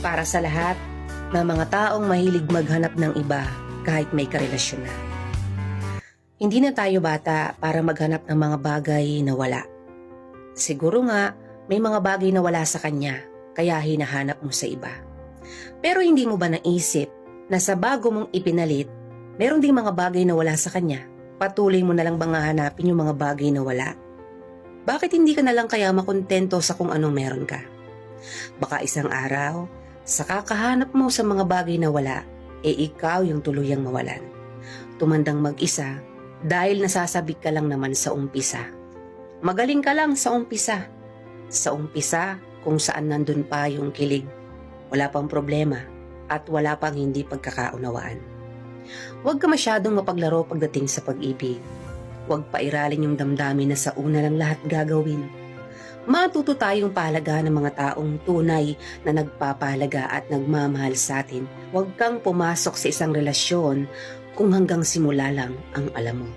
Para sa lahat ng mga taong mahilig maghanap ng iba kahit may karelasyon na. Hindi na tayo bata para maghanap ng mga bagay na wala. Siguro nga, may mga bagay na wala sa kanya, kaya hinahanap mo sa iba. Pero hindi mo ba naisip na sa bago mong ipinalit, meron ding mga bagay na wala sa kanya? Patuloy mo na lang bang hahanapin yung mga bagay na wala? Bakit hindi ka na lang kaya makontento sa kung anong meron ka? Baka isang araw, sa kakahanap mo sa mga bagay na wala, ikaw yung tuluyang mawalan. Tumandang mag-isa dahil nasasabik ka lang naman sa umpisa. Magaling ka lang sa umpisa. Sa umpisa kung saan nandun pa yung kilig. Wala pang problema at wala pang hindi pagkakaunawaan. Huwag ka masyadong mapaglaro pagdating sa pag-ibig. Huwag pairalin yung damdamin na sa una lang lahat gagawin. Matuto tayong pahalaga ng mga taong tunay na nagpapahalaga at nagmamahal sa atin. Huwag kang pumasok sa isang relasyon kung hanggang simula lang ang alam mo.